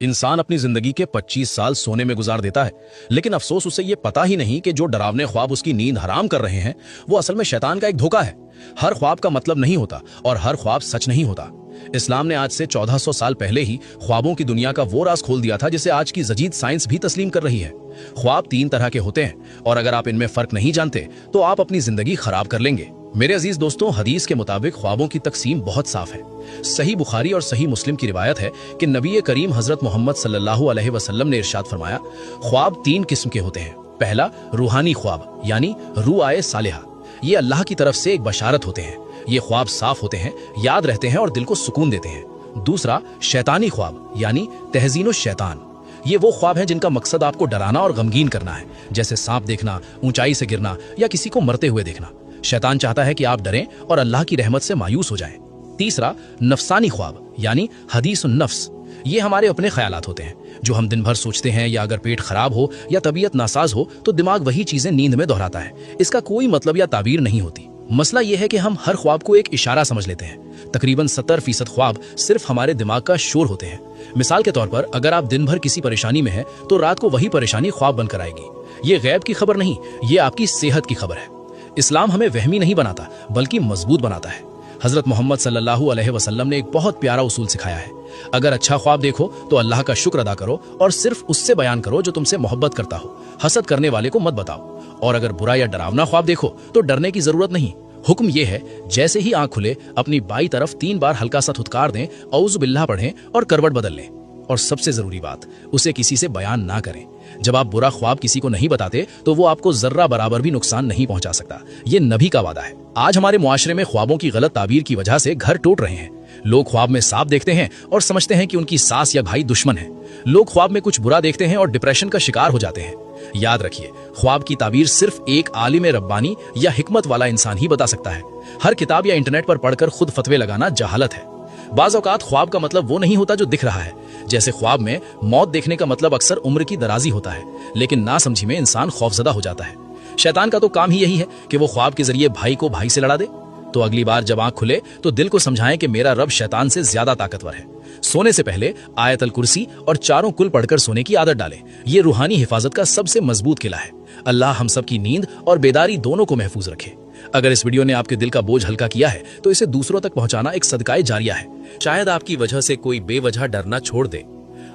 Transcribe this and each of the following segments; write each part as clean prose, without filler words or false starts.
इंसान अपनी जिंदगी के 25 साल सोने में गुजार देता है, लेकिन अफसोस उसे ये पता ही नहीं कि जो डरावने ख्वाब उसकी नींद हराम कर रहे हैं वो असल में शैतान का एक धोखा है। हर ख्वाब का मतलब नहीं होता और हर ख्वाब सच नहीं होता। इस्लाम ने आज से 1400 साल पहले ही ख्वाबों की दुनिया का वो राज खोल दिया था जिसे आज की जदीद साइंस भी तस्लीम कर रही है। ख्वाब 3 तरह के होते हैं और अगर आप इनमें फर्क नहीं जानते तो आप अपनी जिंदगी खराब कर लेंगे। मेरे अजीज दोस्तों, हदीस के मुताबिक ख्वाबों की तकसीम बहुत साफ है। सही बुखारी और सही मुस्लिम की रिवायत है कि नबी करीम हजरत मोहम्मद सल्लल्लाहु अलैहि वसल्लम ने इरशाद फरमाया, ख्वाब 3 किस्म के होते हैं। पहला, रूहानी ख्वाब यानी रुआए सालिहा, ये अल्लाह की तरफ से एक बशारत होते हैं। ये ख्वाब साफ होते हैं, याद रहते हैं और दिल को सुकून देते हैं। दूसरा, शैतानी ख्वाब यानी तहजीनो शैतान, ये वो ख्वाब हैं जिनका मकसद आपको डराना और गमगीन करना है, जैसे सांप देखना, ऊंचाई से गिरना या किसी को मरते हुए देखना। शैतान चाहता है कि आप डरें और अल्लाह की रहमत से मायूस हो जाएं। तीसरा, नफसानी ख्वाब यानी हदीसुन नफ्स, ये हमारे अपने ख्यालात होते हैं जो हम दिन भर सोचते हैं, या अगर पेट खराब हो या तबीयत नासाज हो तो दिमाग वही चीजें नींद में दोहराता है। इसका कोई मतलब या ताबीर नहीं होती। मसला यह है कि हम हर ख्वाब को एक इशारा समझ लेते हैं। तकरीबन 70% ख्वाब सिर्फ हमारे दिमाग का शोर होते हैं। मिसाल के तौर पर, अगर आप दिन भर किसी परेशानी में हैं तो रात को वही परेशानी ख्वाब बनकर आएगी। ये गैब की खबर नहीं, ये आपकी सेहत की खबर है। इस्लाम हमें वहमी नहीं बनाता बल्कि मजबूत बनाता है। हजरत मोहम्मद सल्लल्लाहु अलैहि वसल्लम ने एक बहुत प्यारा उसूल सिखाया है, अगर अच्छा ख्वाब देखो तो अल्लाह का शुक्र अदा करो और सिर्फ उससे बयान करो जो तुमसे मोहब्बत करता हो। हसद करने वाले को मत बताओ। और अगर बुरा या डरावना ख्वाब देखो तो डरने की जरूरत नहीं। हुक्म यह है, जैसे ही आंख खुले अपनी बाई तरफ 3 बार हल्का सा थुतकार दें, औज़ु बिल्लाह पढ़ें और करवट बदल लें। और सबसे जरूरी बात, उसे किसी से बयान ना करें। जब आप बुरा ख्वाब किसी को नहीं बताते तो वो आपको जर्रा बराबर भी नुकसान नहीं पहुंचा सकता। ये नबी का वादा है। आज हमारे मुआशरे में ख्वाबों की गलत ताबीर की वजह से घर टूट रहे हैं। लोग ख्वाब में सांप देखते हैं और समझते हैं कि उनकी सास या भाई दुश्मन है। लोग ख्वाब में कुछ बुरा देखते हैं और डिप्रेशन का शिकार हो जाते हैं। याद रखिए, ख्वाब की ताबीर सिर्फ एक आलिम रब्बानी या हिकमत वाला इंसान ही बता सकता है। हर किताब या इंटरनेट पर पढ़कर खुद फतवे लगाना जहालत है। बाज़ औक़ात ख्वाब का मतलब वो नहीं होता जो दिख रहा है। जैसे ख्वाब में मौत देखने का मतलब अक्सर उम्र की दराजी होता है, लेकिन नासमझी में इंसान खौफजदा हो जाता है। शैतान का तो काम ही यही है कि वो ख्वाब के जरिए भाई को भाई से लड़ा दे। तो अगली बार जब आंख खुले तो दिल को समझाएं कि मेरा रब शैतान से ज्यादा ताकतवर है। सोने से पहले आयतल कुर्सी और चारों कुल पढ़कर सोने की आदत डालें। ये रूहानी हिफाजत का सबसे मजबूत किला है। अल्लाह हम सब की नींद और बेदारी दोनों को महफूज रखे। अगर इस वीडियो ने आपके दिल का बोझ हल्का किया है तो इसे दूसरों तक पहुंचाना एक सदकाए जारिया है। शायद आपकी वजह से कोई बेवजह डरना छोड़ दे।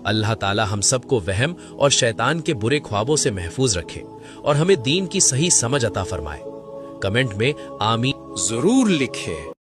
अल्लाह ताला हम सबको वहम और शैतान के बुरे ख्वाबों से महफूज रखे और हमें दीन की सही समझ अता फरमाए। कमेंट में आमीन जरूर लिखें।